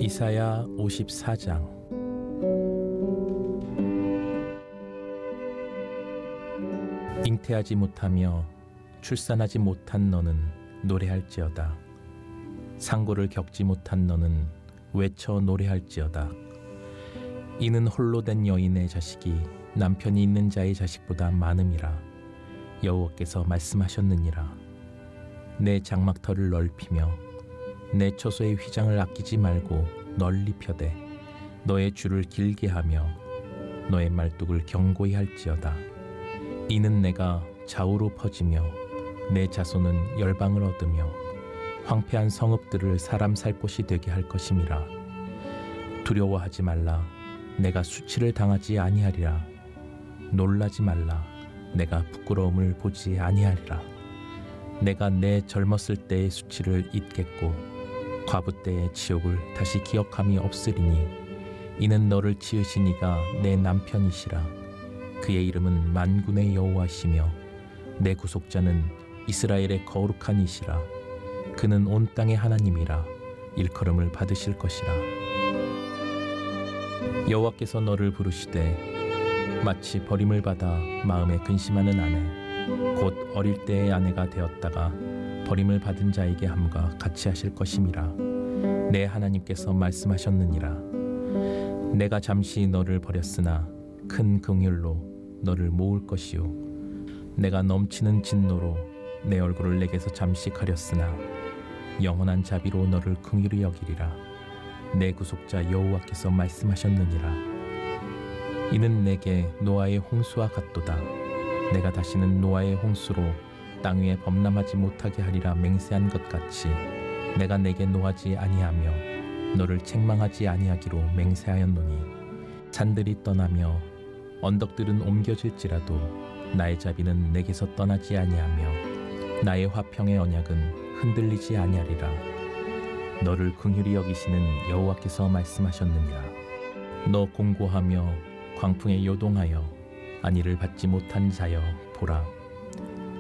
이사야 54장. 잉태하지 못하며 출산하지 못한 너는 노래할지어다. 상고를 겪지 못한 너는 외쳐 노래할지어다. 이는 홀로 된 여인의 자식이 남편이 있는 자의 자식보다 많음이라. 여호와께서 말씀하셨느니라. 내 장막터를 넓히며 내 처소의 휘장을 아끼지 말고 널리 펴되 너의 줄을 길게 하며 너의 말뚝을 견고히 할지어다. 이는 내가 좌우로 퍼지며 내 자손은 열방을 얻으며 황폐한 성읍들을 사람 살 곳이 되게 할 것임이라. 두려워하지 말라. 내가 수치를 당하지 아니하리라. 놀라지 말라. 내가 부끄러움을 보지 아니하리라. 내가 내 젊었을 때의 수치를 잊겠고 과부 때의 치욕을 다시 기억함이 없으리니 이는 너를 지으신 이가 내 남편이시라. 그의 이름은 만군의 여호와시며 내 구속자는 이스라엘의 거룩한 이시라. 그는 온 땅의 하나님이라. 일컬음을 받으실 것이라. 여호와께서 너를 부르시되 마치 버림을 받아 마음에 근심하는 아내 곧 어릴 때의 아내가 되었다가 버림을 받은 자에게 함과 같이 하실 것임이라. 내 하나님께서 말씀하셨느니라. 내가 잠시 너를 버렸으나 큰 긍휼로 너를 모을 것이요 내가 넘치는 진노로 내 얼굴을 내게서 잠시 가렸으나 영원한 자비로 너를 긍휼히 여기리라. 내 구속자 여호와께서 말씀하셨느니라. 이는 내게 노아의 홍수와 같도다. 내가 다시는 노아의 홍수로 땅 위에 범람하지 못하게 하리라 맹세한 것 같이 내가 내게 노하지 아니하며 너를 책망하지 아니하기로 맹세하였노니 산들이 떠나며 언덕들은 옮겨질지라도 나의 자비는 내게서 떠나지 아니하며 나의 화평의 언약은 흔들리지 아니하리라. 너를 긍휼히 여기시는 여호와께서 말씀하셨느니라. 너 공고하며 광풍에 요동하여 안위를 받지 못한 자여 보라.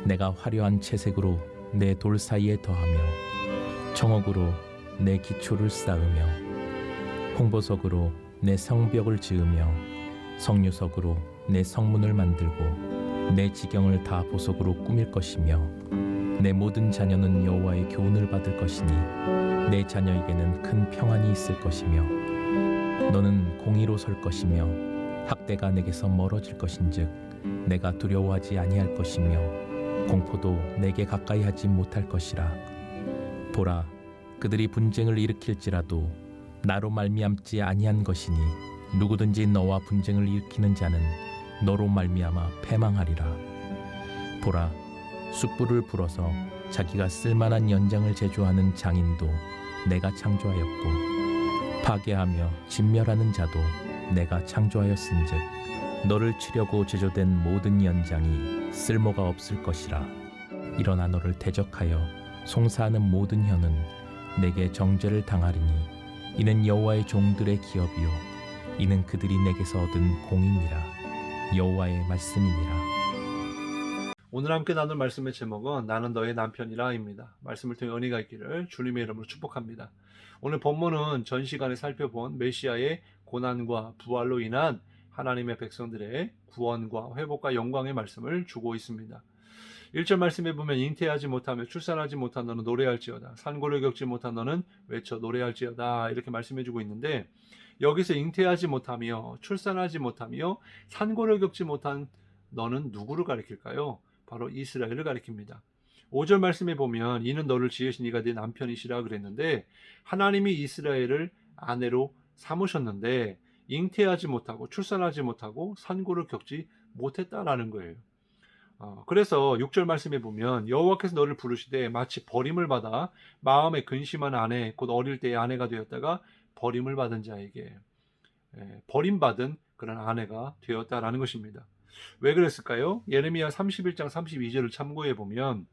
내가 화려한 채색으로 내 돌 사이에 더하며 청옥으로 내 기초를 쌓으며 홍보석으로 내 성벽을 지으며 성류석으로 내 성문을 만들고 내 지경을 다 보석으로 꾸밀 것이며 내 모든 자녀는 여호와의 교훈을 받을 것이니 내 자녀에게는 큰 평안이 있을 것이며 너는 공의로 설 것이며 학대가 내게서 멀어질 것인즉 내가 두려워하지 아니할 것이며 공포도 내게 가까이 하지 못할 것이라. 보라, 그들이 분쟁을 일으킬지라도 나로 말미암지 아니한 것이니 누구든지 너와 분쟁을 일으키는 자는 너로 말미암아 패망하리라. 보라, 숯불을 불어서 자기가 쓸만한 연장을 제조하는 장인도 내가 창조하였고 파괴하며 진멸하는 자도 내가 창조하였은즉 너를 치려고 제조된 모든 연장이 쓸모가 없을 것이라. 일어나 너를 대적하여 송사하는 모든 혀는 내게 정죄를 당하리니 이는 여호와의 종들의 기업이요 이는 그들이 내게서 얻은 공이니라. 여호와의 말씀이니라. 오늘 함께 나눌 말씀의 제목은 나는 너의 남편이라입니다. 말씀을 통해 은혜가 있기를 주님의 이름으로 축복합니다. 오늘 본문은 전 시간에 살펴본 메시아의 고난과 부활로 인한 하나님의 백성들의 구원과 회복과 영광의 말씀을 주고 있습니다. 1절 말씀에 보면 잉태하지 못하며 출산하지 못한 너는 노래할지어다. 산고를 겪지 못한 너는 외쳐 노래할지어다. 이렇게 말씀해 주고 있는데 여기서 잉태하지 못하며 출산하지 못하며 산고를 겪지 못한 너는 누구를 가리킬까요? 바로 이스라엘을 가리킵니다. 5절 말씀에 보면 이는 너를 지으신 이가 네 남편이시라 그랬는데 하나님이 이스라엘을 아내로 삼으셨는데 잉태하지 못하고 출산하지 못하고 산고를 겪지 못했다라는 거예요. 그래서 6절 말씀에 보면 여호와께서 너를 부르시되 마치 버림을 받아 마음에 근심한 아내 곧 어릴 때의 아내가 되었다가 버림을 받은 자에게 버림받은 그런 아내가 되었다라는 것입니다. 왜 그랬을까요? 예레미야 31장 32절을 참고해 보면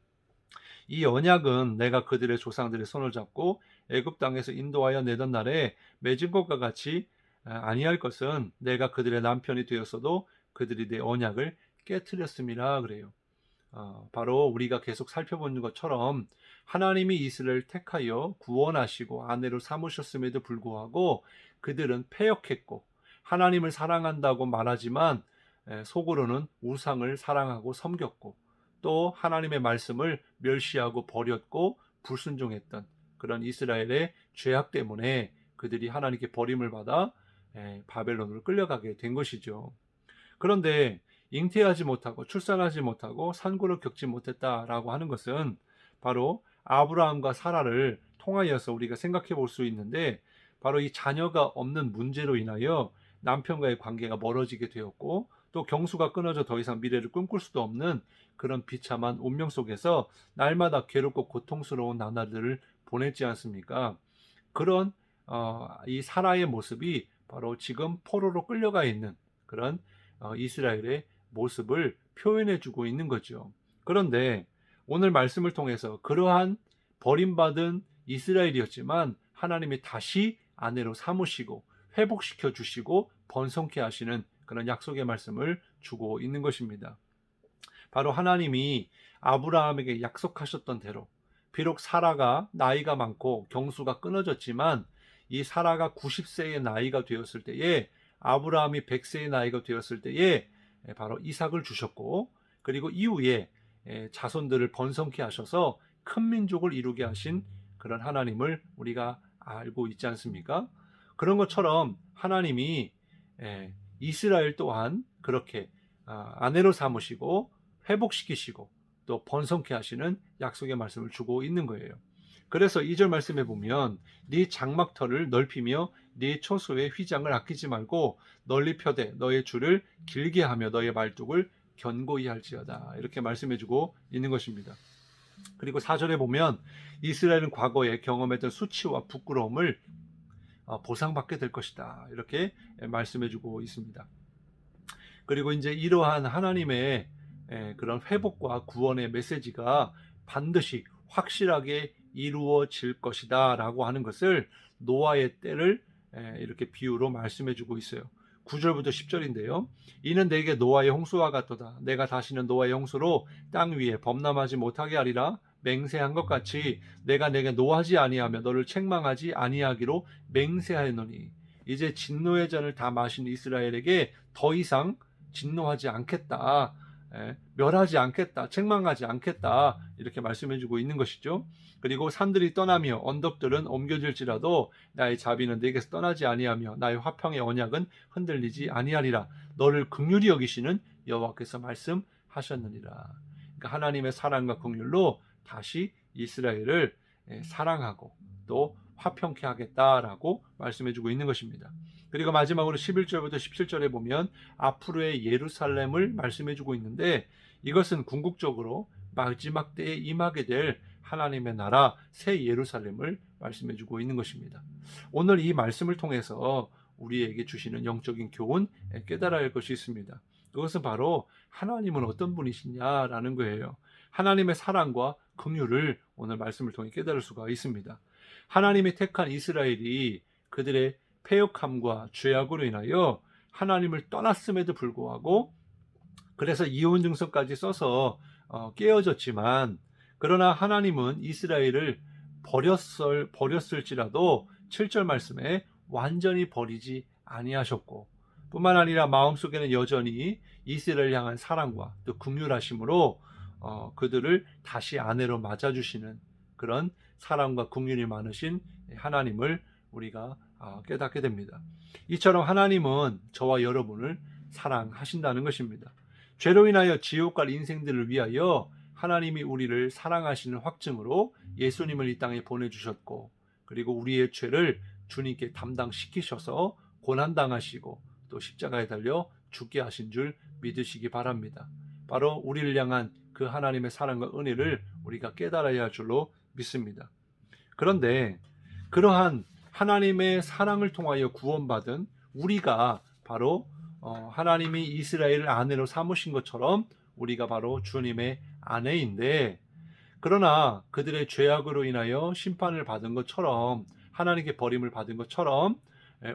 이 언약은 내가 그들의 조상들의 손을 잡고 애굽 땅에서 인도하여 내던 날에 맺은 것과 같이 아니할 것은 내가 그들의 남편이 되었어도 그들이 내 언약을 깨트렸음이라 그래요. 바로 우리가 계속 살펴보는 것처럼 하나님이 이스라엘을 택하여 구원하시고 아내로 삼으셨음에도 불구하고 그들은 패역했고 하나님을 사랑한다고 말하지만 속으로는 우상을 사랑하고 섬겼고 또 하나님의 말씀을 멸시하고 버렸고 불순종했던 그런 이스라엘의 죄악 때문에 그들이 하나님께 버림을 받아 바벨론으로 끌려가게 된 것이죠. 그런데 잉태하지 못하고 출산하지 못하고 산고를 겪지 못했다라고 하는 것은 바로 아브라함과 사라를 통하여서 우리가 생각해 볼 수 있는데 바로 이 자녀가 없는 문제로 인하여 남편과의 관계가 멀어지게 되었고 또 경수가 끊어져 더 이상 미래를 꿈꿀 수도 없는 그런 비참한 운명 속에서 날마다 괴롭고 고통스러운 나날들을 보냈지 않습니까? 그런 이 사라의 모습이 바로 지금 포로로 끌려가 있는 그런 이스라엘의 모습을 표현해 주고 있는 거죠. 그런데 오늘 말씀을 통해서 그러한 버림받은 이스라엘이었지만 하나님이 다시 아내로 삼으시고 회복시켜 주시고 번성케 하시는 그런 약속의 말씀을 주고 있는 것입니다. 바로 하나님이 아브라함에게 약속하셨던 대로 비록 사라가 나이가 많고 경수가 끊어졌지만 이 사라가 90세의 나이가 되었을 때에 아브라함이 100세의 나이가 되었을 때에 바로 이삭을 주셨고 그리고 이후에 자손들을 번성케 하셔서 큰 민족을 이루게 하신 그런 하나님을 우리가 알고 있지 않습니까? 그런 것처럼 하나님이 이스라엘 또한 그렇게 아내로 삼으시고 회복시키시고 또 번성케 하시는 약속의 말씀을 주고 있는 거예요. 그래서 2절 말씀에 보면 네 장막터를 넓히며 네 초소의 휘장을 아끼지 말고 널리 펴되 너의 줄을 길게 하며 너의 말뚝을 견고히 할지어다 이렇게 말씀해주고 있는 것입니다. 그리고 4절에 보면 이스라엘은 과거에 경험했던 수치와 부끄러움을 보상받게 될 것이다 이렇게 말씀해주고 있습니다. 그리고 이제 이러한 하나님의 그런 회복과 구원의 메시지가 반드시 확실하게 이루어질 것이다 라고 하는 것을 노아의 때를 이렇게 비유로 말씀해주고 있어요. 9절부터 10절인데요. 이는 내게 노아의 홍수와 같도다. 내가 다시는 노아의 홍수로 땅 위에 범람하지 못하게 하리라. 맹세한 것 같이 내가 내게 노하지 아니하며 너를 책망하지 아니하기로 맹세하였노니 이제 진노의 잔을 다 마신 이스라엘에게 더 이상 진노하지 않겠다. 멸하지 않겠다. 책망하지 않겠다. 이렇게 말씀해주고 있는 것이죠. 그리고 산들이 떠나며 언덕들은 옮겨질지라도 나의 자비는 내게서 떠나지 아니하며 나의 화평의 언약은 흔들리지 아니하리라. 너를 긍휼히 여기시는 여호와께서 말씀하셨느니라. 그러니까 하나님의 사랑과 긍휼로 다시 이스라엘을 사랑하고 또 화평케 하겠다라고 말씀해주고 있는 것입니다. 그리고 마지막으로 11절부터 17절에 보면 앞으로의 예루살렘을 말씀해주고 있는데 이것은 궁극적으로 마지막 때에 임하게 될 하나님의 나라 새 예루살렘을 말씀해주고 있는 것입니다. 오늘 이 말씀을 통해서 우리에게 주시는 영적인 교훈 깨달아야 할 것이 있습니다. 그것은 바로 하나님은 어떤 분이시냐라는 거예요. 하나님의 사랑과 긍휼을 오늘 말씀을 통해 깨달을 수가 있습니다. 하나님이 택한 이스라엘이 그들의 패역함과 죄악으로 인하여 하나님을 떠났음에도 불구하고 그래서 이혼 증서까지 써서 깨어졌지만 그러나 하나님은 이스라엘을 버렸을지라도 7절 말씀에 완전히 버리지 아니하셨고 뿐만 아니라 마음속에는 여전히 이스라엘을 향한 사랑과 또 긍휼하심으로 그들을 다시 아내로 맞아주시는 그런 사랑과 긍휼이 많으신 하나님을 우리가 깨닫게 됩니다. 이처럼 하나님은 저와 여러분을 사랑하신다는 것입니다. 죄로 인하여 지옥 갈 인생들을 위하여 하나님이 우리를 사랑하시는 확증으로 예수님을 이 땅에 보내주셨고 그리고 우리의 죄를 주님께 담당시키셔서 고난당하시고 또 십자가에 달려 죽게 하신 줄 믿으시기 바랍니다. 바로 우리를 향한 그 하나님의 사랑과 은혜를 우리가 깨달아야 할 줄로 믿습니다. 그런데 그러한 하나님의 사랑을 통하여 구원받은 우리가 바로 하나님이 이스라엘을 아내로 삼으신 것처럼 우리가 바로 주님의 아내인데 그러나 그들의 죄악으로 인하여 심판을 받은 것처럼 하나님께 버림을 받은 것처럼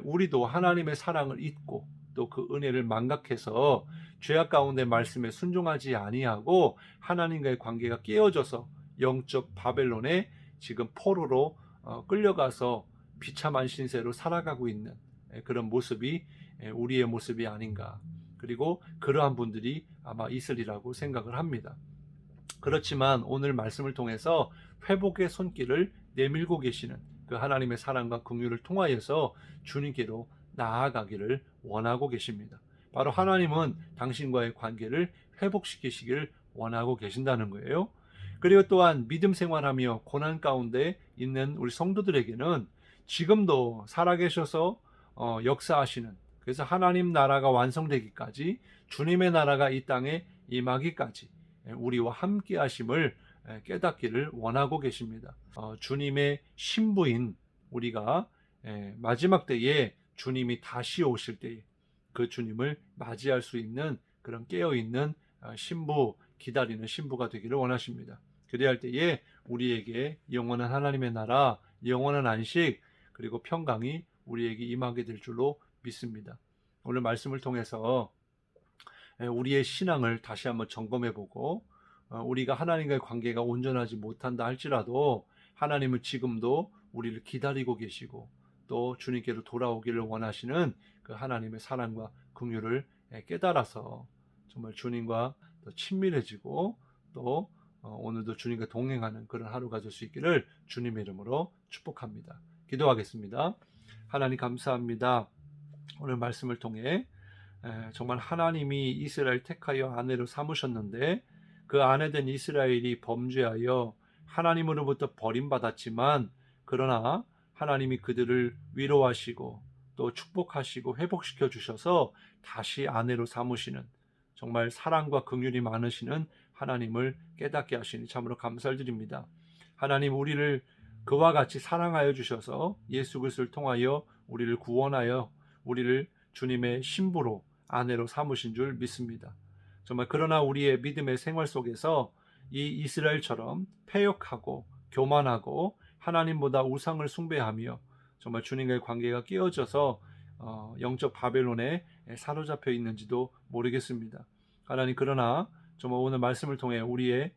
우리도 하나님의 사랑을 잊고 또 그 은혜를 망각해서 죄악 가운데 말씀에 순종하지 아니하고 하나님과의 관계가 깨어져서 영적 바벨론의 지금 포로로 끌려가서 비참한 신세로 살아가고 있는 그런 모습이 우리의 모습이 아닌가. 그리고 그러한 분들이 아마 있으리라고 생각을 합니다. 그렇지만 오늘 말씀을 통해서 회복의 손길을 내밀고 계시는 그 하나님의 사랑과 긍휼을 통하여서 주님께로 나아가기를 원하고 계십니다. 바로 하나님은 당신과의 관계를 회복시키시기를 원하고 계신다는 거예요. 그리고 또한 믿음 생활하며 고난 가운데 있는 우리 성도들에게는 지금도 살아계셔서 역사하시는, 그래서 하나님 나라가 완성되기까지, 주님의 나라가 이 땅에 임하기까지 우리와 함께 하심을 깨닫기를 원하고 계십니다. 주님의 신부인 우리가 마지막 때에 주님이 다시 오실 때에 그 주님을 맞이할 수 있는 그런 깨어있는 신부, 기다리는 신부가 되기를 원하십니다. 그래야 할 때에 우리에게 영원한 하나님의 나라, 영원한 안식, 그리고 평강이 우리에게 임하게 될 줄로 믿습니다. 오늘 말씀을 통해서 우리의 신앙을 다시 한번 점검해보고, 우리가 하나님과의 관계가 온전하지 못한다 할지라도 하나님은 지금도 우리를 기다리고 계시고 또 주님께로 돌아오기를 원하시는 그 하나님의 사랑과 긍휼을 깨달아서 정말 주님과 더 친밀해지고 또 오늘도 주님과 동행하는 그런 하루가 될 수 있기를 주님의 이름으로 축복합니다. 기도하겠습니다. 하나님 감사합니다. 오늘 말씀을 통해 정말 하나님이 이스라엘 택하여 아내로 삼으셨는데 그 아내된 이스라엘이 범죄하여 하나님으로부터 버림받았지만 그러나 하나님이 그들을 위로하시고 또 축복하시고 회복시켜 주셔서 다시 아내로 삼으시는 정말 사랑과 긍휼이 많으시는 하나님을 깨닫게 하시니 참으로 감사를 드립니다. 하나님, 우리를 그와 같이 사랑하여 주셔서 예수 그리스도를 통하여 우리를 구원하여 우리를 주님의 신부로 아내로 삼으신 줄 믿습니다. 정말 그러나 우리의 믿음의 생활 속에서 이 이스라엘처럼 패역하고 교만하고 하나님보다 우상을 숭배하며 정말 주님과의 관계가 깨어져서 영적 바벨론에 사로잡혀 있는지도 모르겠습니다. 하나님, 그러나 정말 오늘 말씀을 통해 우리의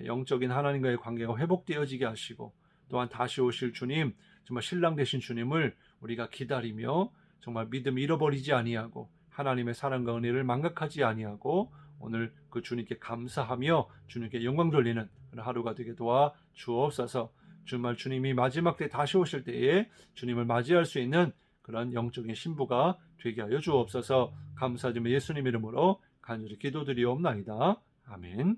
영적인 하나님과의 관계가 회복되어지게 하시고 또한 다시 오실 주님, 정말 신랑 되신 주님을 우리가 기다리며 정말 믿음 잃어버리지 아니하고 하나님의 사랑과 은혜를 망각하지 아니하고 오늘 그 주님께 감사하며 주님께 영광 돌리는 그런 하루가 되게 도와 주옵소서. 정말 주님이 마지막 때 다시 오실 때에 주님을 맞이할 수 있는 그런 영적인 신부가 되게 하여 주옵소서. 감사드리며 예수님 이름으로 간절히 기도드리옵나이다. 아멘.